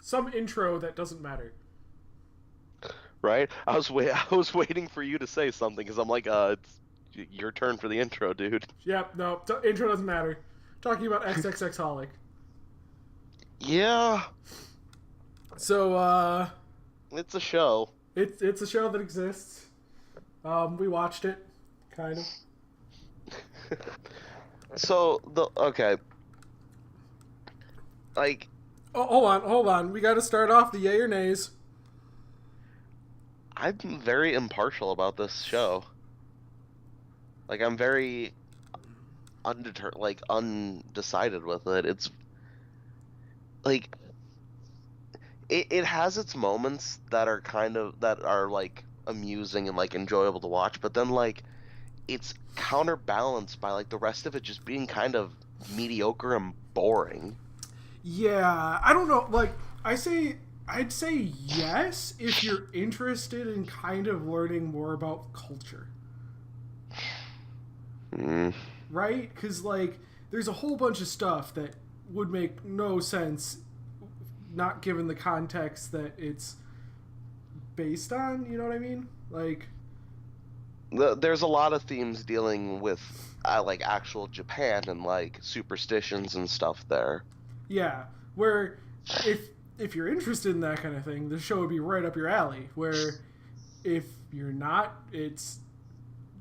some intro that doesn't matter. Right? I was waiting for you to say something because I'm like, it's your turn for the intro, dude. Yep, no, intro doesn't matter. Talking about xxxHOLiC. Yeah, So, it's a show. it's a show that exists. We watched it, kind of. So the okay, like Oh, hold on. We got to start off the yay or nays. I'm very impartial about this show. Like I'm very undecided with it. It's like it has its moments that are like amusing and like enjoyable to watch, but then like it's counterbalanced by like the rest of it just being kind of mediocre and boring. Yeah, I don't know. Like, I'd say yes if you're interested in kind of learning more about culture. Mm. Right? Because, like, there's a whole bunch of stuff that would make no sense not given the context that it's based on. You know what I mean? Like, There's a lot of themes dealing with like actual Japan and like superstitions and stuff there. yeah, where if you're interested in that kind of thing, the show would be right up your alley. Where if you're not, it's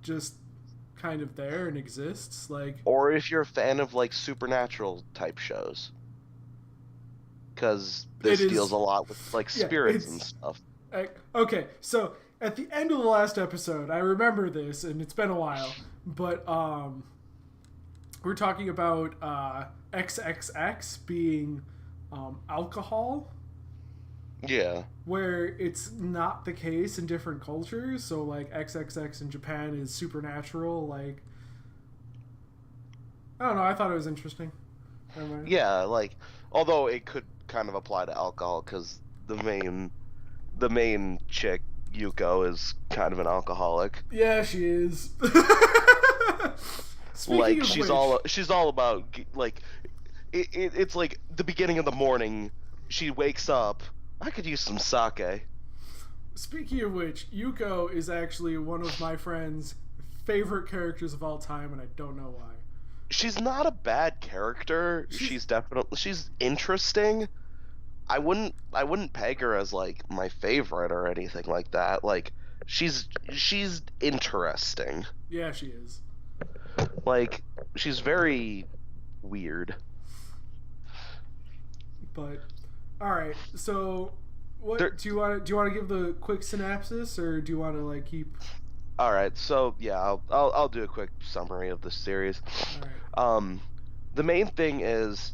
just kind of there and exists. Like, Or if you're a fan of like supernatural type shows, because it this deals is, a lot with like yeah, spirits and stuff. okay. So at the end of the last episode, I remember this, and it's been a while, but we're talking about XXX being alcohol, Yeah. where it's not the case in different cultures. So like XXX in Japan is supernatural. Like, I don't know. I thought it was interesting. Never mind. Yeah, like although it could kind of apply to alcohol because the main chick Yuko is kind of an alcoholic. Yeah, she is. Speaking Like of she's all about like it's like the beginning of the morning. She wakes up. I could use some sake. speaking of which, Yuko is actually one of my friend's favorite characters of all time, and I don't know why. She's not a bad character. She's interesting. I wouldn't peg her as like my favorite or anything like that. Like she's interesting. Yeah, she is. Like she's very weird. But all right, so what There, do you want to give the quick synopsis, or do you want to like keep? all right, so yeah, I'll do a quick summary of this series. All right. Um, the main thing is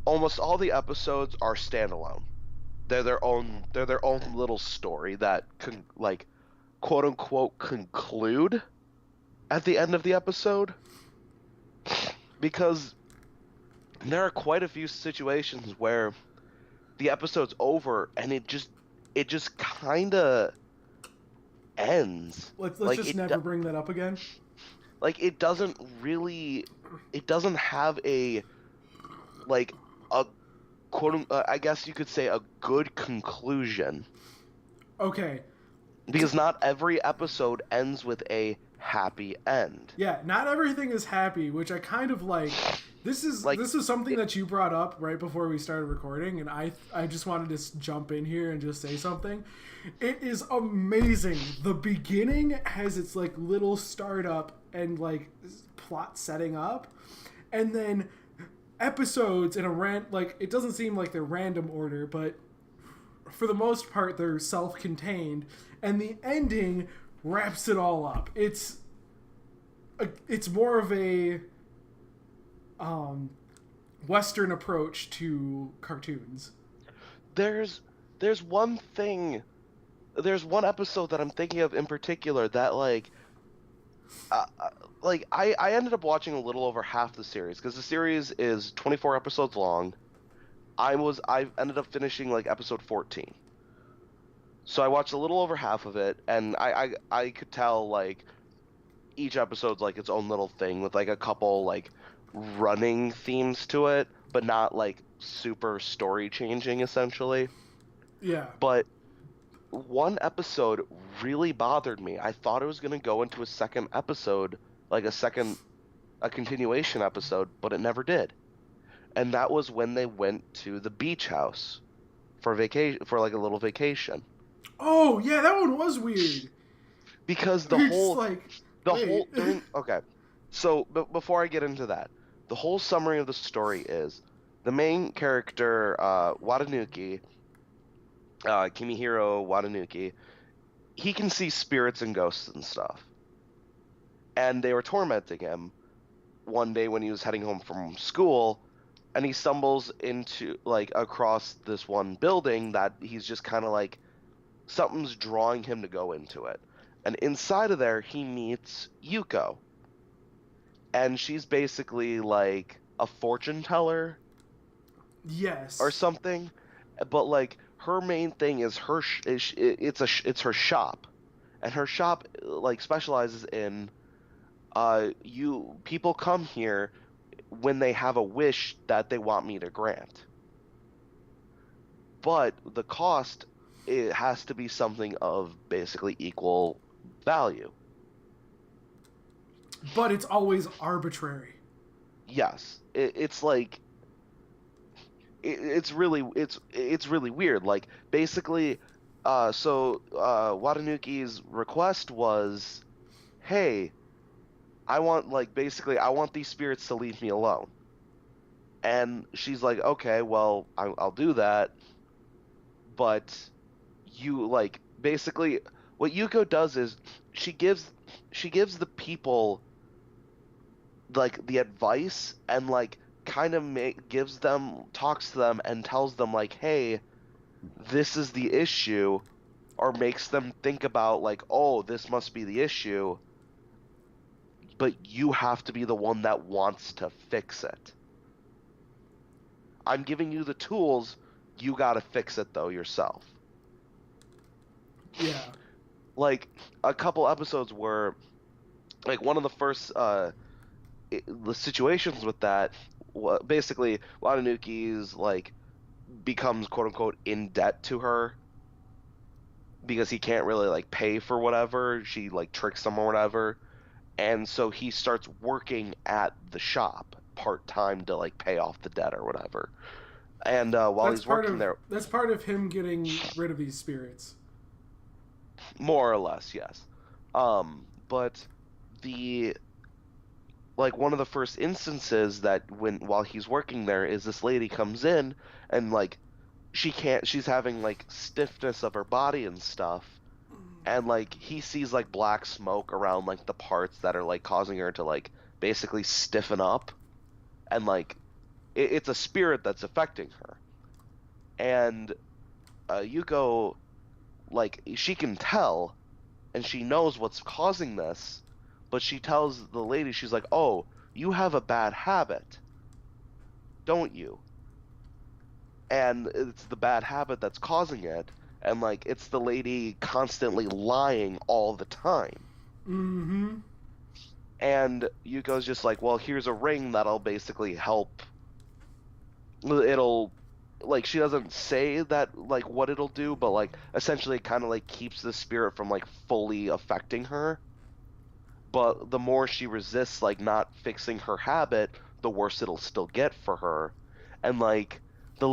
almost all the episodes are standalone. They're their own little story that can like quote unquote conclude at the end of the episode because there are quite a few situations where the episode's over and it just kind of ends. Let's Like just never bring that up again. like it doesn't have a like a I guess you could say a good conclusion Okay. because not every episode ends with a happy end. Yeah, not everything is happy, which I kind of like. Like This is something that you brought up right before we started recording, and I just wanted to jump in here and just say something. It is amazing. The beginning has its like little startup and like plot setting up, and then episodes in a like it doesn't seem like they're random order, but for the most part they're self-contained, and the ending wraps it all up. It's more of a Western approach to cartoons. there's there's one thing there's one episode that I'm thinking of in particular that uh, uh, I ended up watching a little over half the series because the series is 24 episodes long. I ended up finishing like episode 14. So I watched a little over half of it, and I could tell like each episode's like its own little thing with like a couple like running themes to it, but not like super story changing essentially. Yeah. But one episode really bothered me. I thought it was going to go into a second episode, like a continuation episode, but it never did. And that was when they went to the beach house for vacation, for like a little vacation. Oh yeah, that one was weird. Because You're just like, the wait. whole during okay. So before I get into that, the whole summary of the story is the main character, Watanuki, Kimihiro Watanuki, he can see spirits and ghosts and stuff. And they were tormenting him one day when he was heading home from school, and he stumbles into, like, across this one building that he's just kind of like, something's drawing him to go into it. And inside of there, he meets Yuko. And she's basically like a fortune teller Yes. or something. But like her main thing is it's her shop. And her shop like specializes in people come here when they have a wish that they want me to grant. But the cost, it has to be something of basically equal value. But it's always arbitrary. Yes, it's like it's really weird. Like basically, Watanuki's request was, hey, I want these spirits to leave me alone. And she's like, okay, well, I'll do that. But you like basically what Yuko does is she gives the people like the advice and like kind of talks to them and tells them like, hey, this is the issue, or makes them think about like, oh, this must be the issue, but you have to be the one that wants to fix it. I'm giving you the tools, you gotta fix it though yourself. Yeah. Like a couple episodes were like one of the first the situations with that, basically Watanuki's like becomes quote unquote in debt to her because he can't really like pay for whatever she like tricks him or whatever, and so he starts working at the shop part-time to like pay off the debt or whatever. And while he's working there, that's part of him getting rid of these spirits. more or less, yes. But the like one of the first instances that while he's working there is this lady comes in and like she's having like stiffness of her body and stuff, and like he sees like black smoke around like the parts that are like causing her to like basically stiffen up, and like it's a spirit that's affecting her. And Yuko, like, she can tell and she knows what's causing this, but she tells the lady, she's like, oh, you have a bad habit, don't you? And it's the bad habit that's causing it, and like it's the lady constantly lying all the time. Mm-hmm. And Yuko's just like, well, here's a ring that'll basically help. It'll, like, she doesn't say that, like, what it'll do, but, like, essentially kind of, like, keeps the spirit from, like, fully affecting her. But the more she resists, like, not fixing her habit, the worse it'll still get for her. And, like, the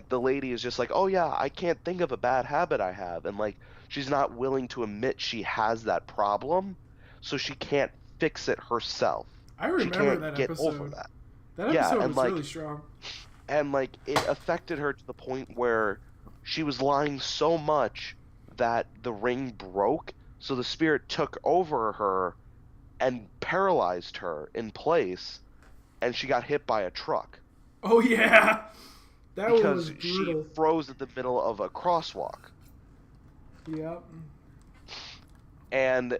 lady is just like, oh, yeah, I can't think of a bad habit I have. And, like, she's not willing to admit she has that problem, so she can't fix it herself. I remember that episode. Get over that. That episode was really strong. And, like, it affected her to the point where she was lying so much that the ring broke, so the spirit took over her and paralyzed her in place, and she got hit by a truck. Oh, yeah! That was brutal. Because she froze at the middle of a crosswalk. Yep. And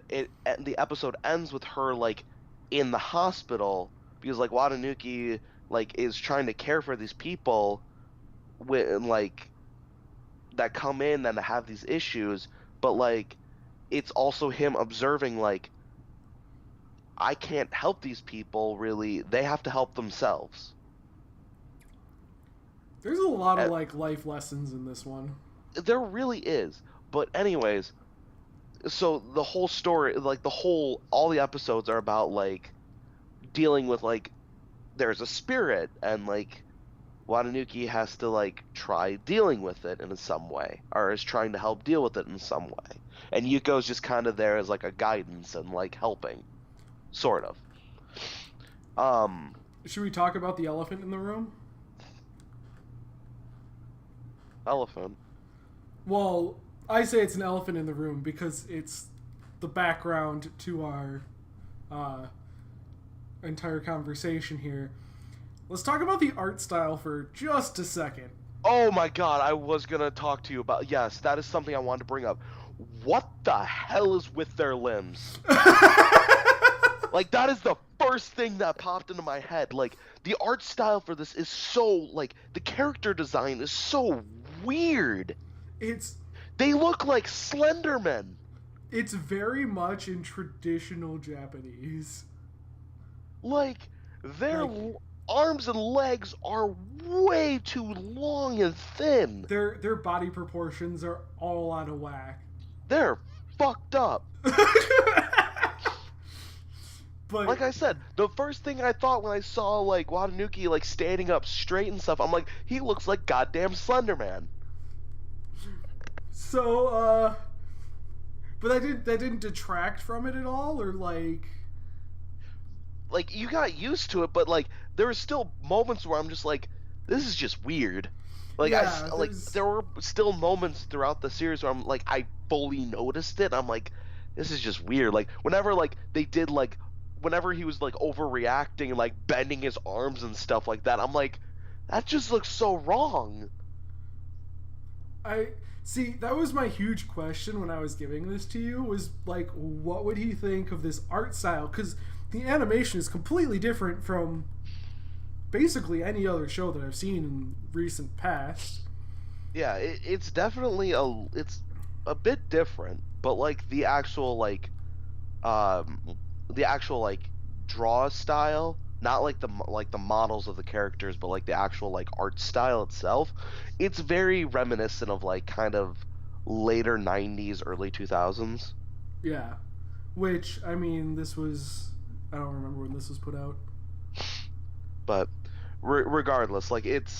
the episode ends with her, like, in the hospital, because, like, Watanuki, like, is trying to care for these people like that come in and have these issues, but like it's also him observing like, I can't help these people really, they have to help themselves. There's a lot of like life lessons in this one. There really is. But anyways, so the whole story, like all the episodes are about like dealing with like there's a spirit and like Watanuki has to like try dealing with it in some way, or is trying to help deal with it in some way. And Yuko's just kind of there as like a guidance and like helping, sort of. Should we talk about the elephant in the room? Elephant. Well, I say it's an elephant in the room because it's the background to our entire conversation here. Let's talk about the art style for just a second. Oh my god, I was gonna talk to you about... Yes, that is something I wanted to bring up. What the hell is with their limbs? Like, that is the first thing that popped into my head. Like, the art style for this is so... Like, the character design is so weird. They look like Slendermen. It's very much in traditional Japanese. Like, their arms and legs are way too long and thin. Their body proportions are all out of whack. They're fucked up. But like I said, the first thing I thought when I saw like Watanuki like standing up straight and stuff, I'm like, he looks like goddamn Slenderman. So, but that didn't detract from it at all, or like you got used to it, but like there were still moments where I'm just like, this is just weird. Like yeah, there were still moments throughout the series where I'm like, I fully noticed it. I'm like, this is just weird. Like whenever like they did like whenever he was like overreacting and like bending his arms and stuff like that, I'm like, that just looks so wrong. See, that was my huge question when I was giving this to you, was like, what would he think of this art style? Because the animation is completely different from basically any other show that I've seen in recent past. Yeah, it's definitely it's a bit different, but like the actual like draw style, not like the models of the characters, but like the actual like art style itself, it's very reminiscent of like kind of later 90s, early 2000s. Yeah. Which, I mean, this was... I don't remember when this was put out. But regardless, like like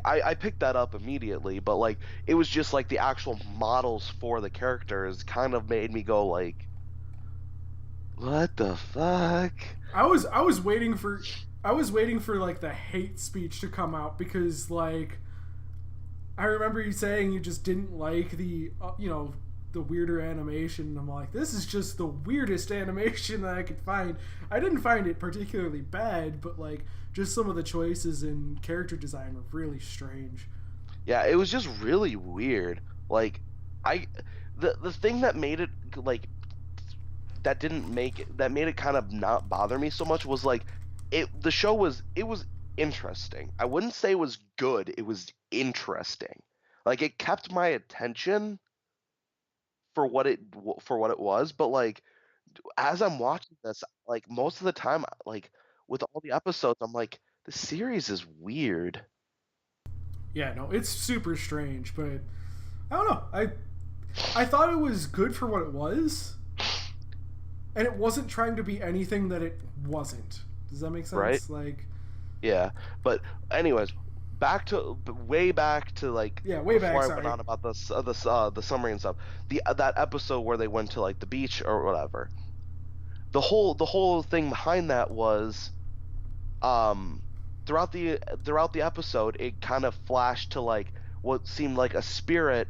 I picked that up immediately, but like it was just like the actual models for the characters kind of made me go like, what the fuck? I was waiting for like the hate speech to come out, because like I remember you saying you just didn't like the the weirder animation, and I'm like, this is just the weirdest animation that I could find. I didn't find it particularly bad, but like just some of the choices in character design were really strange. Yeah, it was just really weird. Like the thing that made it like that made it kind of not bother me so much was like the show was interesting. I wouldn't say it was good. It was interesting. Like it kept my attention for what it was, but like as I'm watching this, like most of the time, like with all the episodes, I'm like, the series is weird. Yeah, no, it's super strange, but I don't know. I thought it was good for what it was, and it wasn't trying to be anything that it wasn't. Does that make sense? Right? Like, yeah, but anyways, way back to like way back. Before I Sorry. went on about the summary and stuff, that episode where they went to like the beach or whatever. The whole thing behind that was, throughout the episode, it kind of flashed to like what seemed like a spirit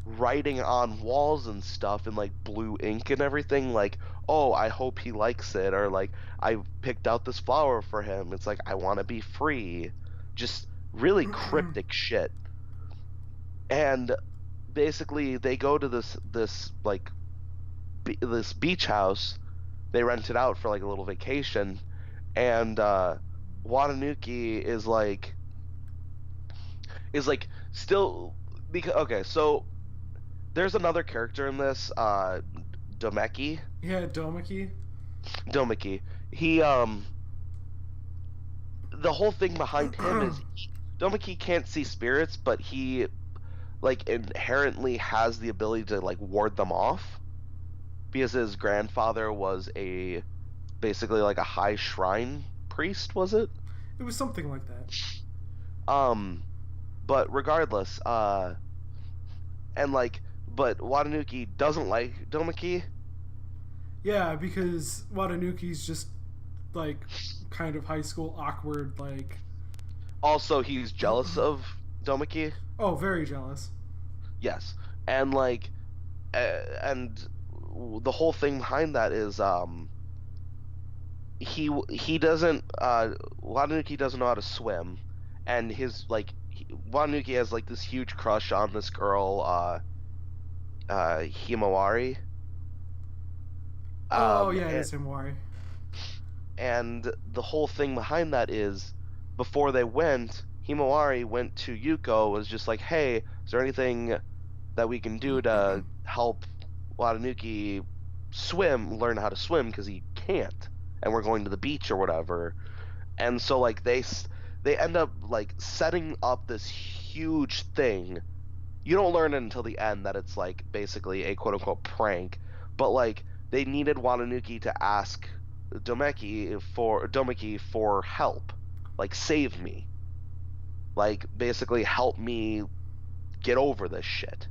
writing on walls and stuff in like blue ink and everything, like, oh, I hope he likes it, or like, I picked out this flower for him. It's like, I want to be free. Just really cryptic shit. And basically they go to this beach house. They rent it out for like a little vacation, and Watanuki is like still, because okay, so there's another character in this, Domeki. Yeah, Domeki. He the whole thing behind him is Domeki can't see spirits, but he like inherently has the ability to like ward them off because his grandfather was a basically like a high shrine priest, was it? It was something like that. Um, but regardless, and like, but Watanuki doesn't like Domeki. Yeah, because Watanuki's just like kind of high school awkward, like Also, he's jealous of Domeki. oh, very jealous. Yes, and like, and the whole thing behind that is he doesn't Watanuki doesn't know how to swim, and his like Watanuki has like this huge crush on this girl Himawari. Oh yeah, it And, is Himawari. and the whole thing behind that is before they went, Himawari went to Yuko, was just like, hey, is there anything that we can do to help Watanuki learn how to swim because he can't, and we're going to the beach or whatever. And so like they end up like setting up this huge thing. You don't learn it until the end that it's like basically a quote unquote prank, but like they needed Watanuki to ask Domeki for help, like save me, like basically help me get over this shit.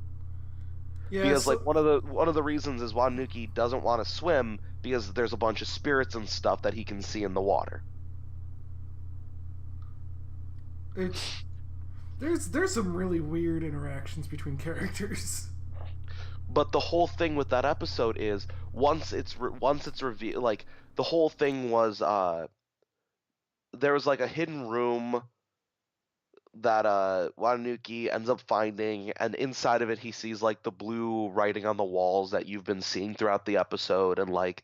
Yeah, Because so, like one of the reasons is Watanuki doesn't want to swim because there's a bunch of spirits and stuff that he can see in the water. it's there's some really weird interactions between characters. But the whole thing with that episode is once it's revealed, like the whole thing was there was like a hidden room that Watanuki ends up finding, and inside of it he sees like the blue writing on the walls that you've been seeing throughout the episode, and like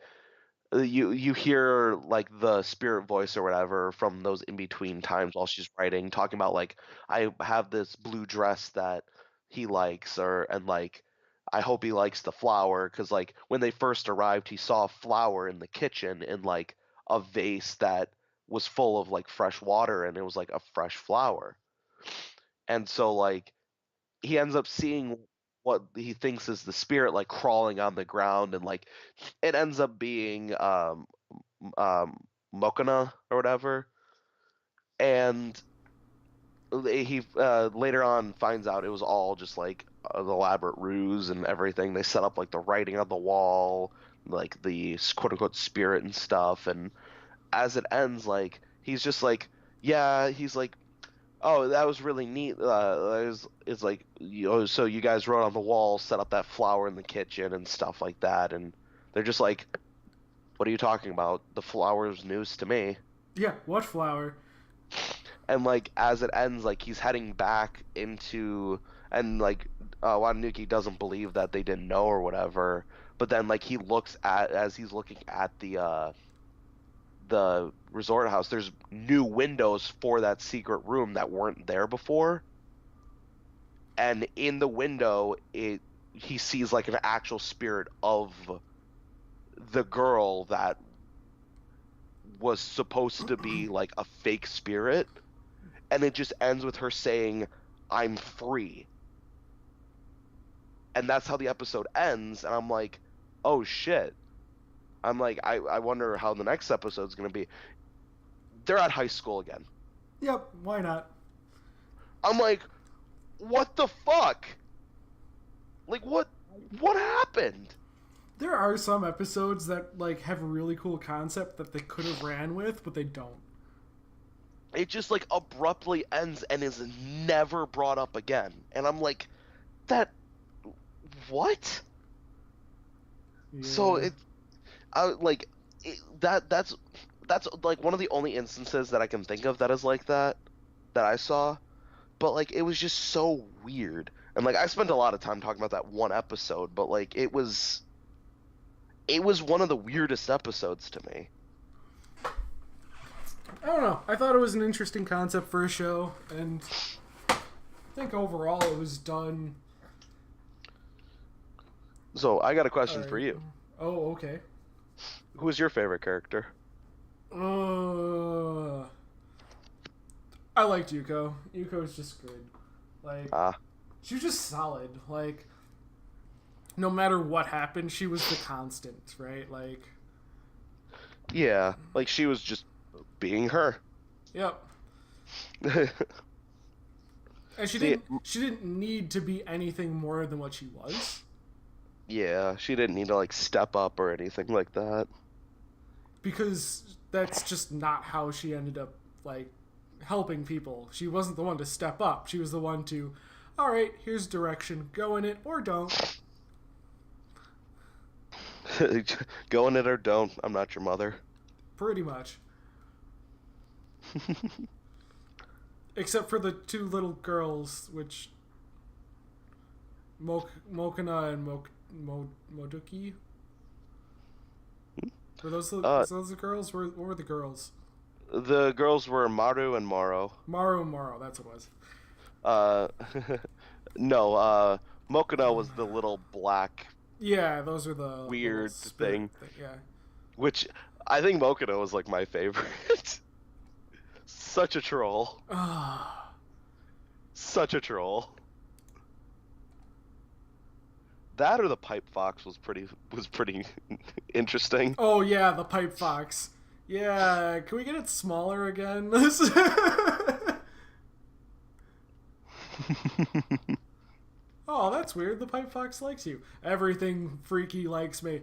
you hear like the spirit voice or whatever from those in between times while she's writing, talking about like I have this blue dress that he likes, or and like I hope he likes the flower, because like when they first arrived he saw a flower in the kitchen in like a vase that was full of like fresh water, and it was like a fresh flower. And so like he ends up seeing what he thinks is the spirit like crawling on the ground, and like it ends up being um Mokona or whatever. And he later on finds out it was all just like an elaborate ruse and everything. They set up like the writing on the wall, like the quote unquote spirit and stuff. And as it ends, like he's just like, yeah, he's like, oh, that was really neat. It's like, so you guys wrote on the wall, set up that flower in the kitchen and stuff like that. And they're just like, what are you talking about? The flower's news to me. Yeah, what flower? And like as it ends, like he's heading back into, and like Watanuki doesn't believe that they didn't know or whatever. But then like he looks at, as he's looking at the resort house, there's new windows for that secret room that weren't there before. And in the window, he sees like an actual spirit of the girl that was supposed to be like a fake spirit. And it just ends with her saying, I'm free. And that's how the episode ends. And I'm like, oh shit. I'm like, I wonder how the next episode's going to be. They're at high school again. Yep, why not? I'm like, what the fuck? Like, what happened? There are some episodes that like have a really cool concept that they could have ran with, but they don't. It just like abruptly ends and is never brought up again. And I'm like, what? Yeah. So that's like one of the only instances that I can think of that is like that I saw. But like it was just so weird. And like I spent a lot of time talking about that one episode, but like it was one of the weirdest episodes to me. I don't know. I thought it was an interesting concept for a show, and I think overall it was done. So I got a question for you. Oh, okay. Who is your favorite character? I liked Yuko. Yuko was just good. Like, she was just solid. Like, no matter what happened, she was the constant, right? Like, yeah, like she was just being her. yep. And she didn't need to be anything more than what she was. Yeah, she didn't need to like step up or anything like that. Because that's just not how she ended up like helping people. She wasn't the one to step up. She was the one to, all right, here's direction, go in it or don't. Go in it or don't. I'm not your mother. Pretty much. Except for the two little girls, which Mokana and Moduki. Were those the girls? What were the girls? The girls were Maru and Moro. Moro, that's what it was. No, Mokana was the little black. Yeah, those are the weird thing. Yeah. Which I think Mokana was like my favorite. Such a troll. Such a troll. That or the pipe fox was pretty interesting. Oh yeah, the pipe fox. Yeah, can we get it smaller again? Oh, that's weird. The pipe fox likes you. Everything freaky likes me.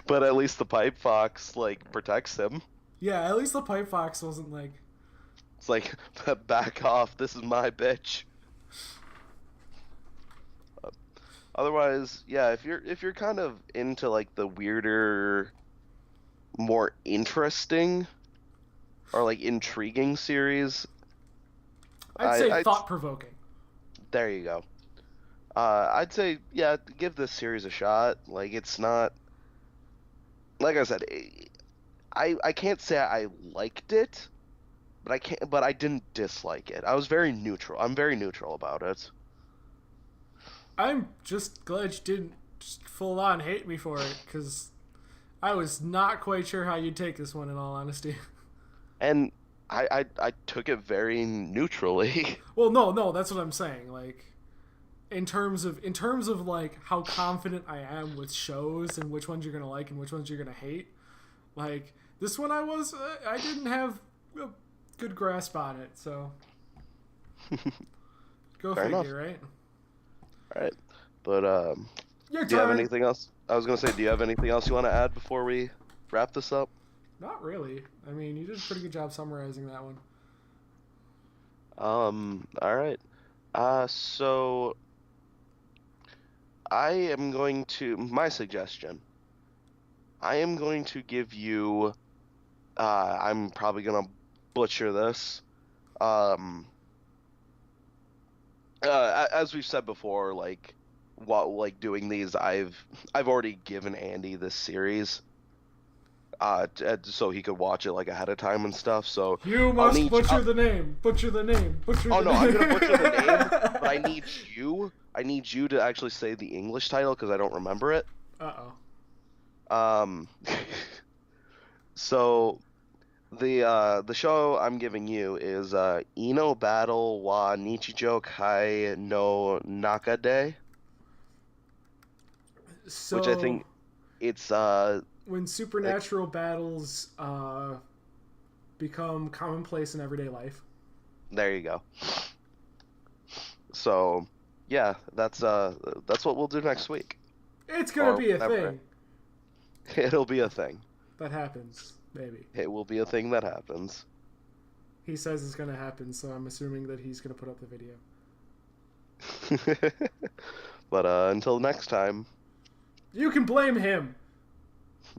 But at least the pipe fox like protects him. Yeah, at least the pipe fox wasn't like. It's like, back off. This is my bitch. Otherwise, yeah, if you're kind of into like the weirder, more interesting, or like intriguing series, I'd say thought-provoking. There you go. I'd say, yeah, give this series a shot. Like, it's not, like I said, I can't say I liked it, but I didn't dislike it. I was very neutral. I'm very neutral about it. I'm just glad you didn't just full on hate me for it, because I was not quite sure how you'd take this one, in all honesty. And I took it very neutrally. Well, no, that's what I'm saying. Like, in terms of like how confident I am with shows and which ones you're gonna like and which ones you're gonna hate, like this one I didn't have a good grasp on it, so go Fair figure, enough. right? All right, but Your do you have turn. anything else? I was gonna say, do you have anything else you want to add before we wrap this up? Not really. I mean, you did a pretty good job summarizing that one. All right. So I am going to, my suggestion, I am going to give you, I'm probably gonna butcher this. As we've said before, like, doing these, I've already given Andy this series. So he could watch it like ahead of time and stuff. So you must butcher the name. Butcher the name. Butcher. Oh the no, name. I'm gonna butcher the name, but I need you to actually say the English title because I don't remember it. So the show I'm giving you is Ino Battle wa Nichijou Kai no Nakade, So, which I think it's when supernatural battles become commonplace in everyday life. There you go. So, yeah, that's what we'll do next week. It's gonna be a thing. It'll be a thing. That happens, maybe. It will be a thing that happens. He says it's gonna happen, so I'm assuming that he's gonna put up the video. But until next time. You can blame him.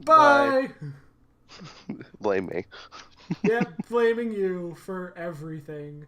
Bye. Blame me. Yep, blaming you for everything.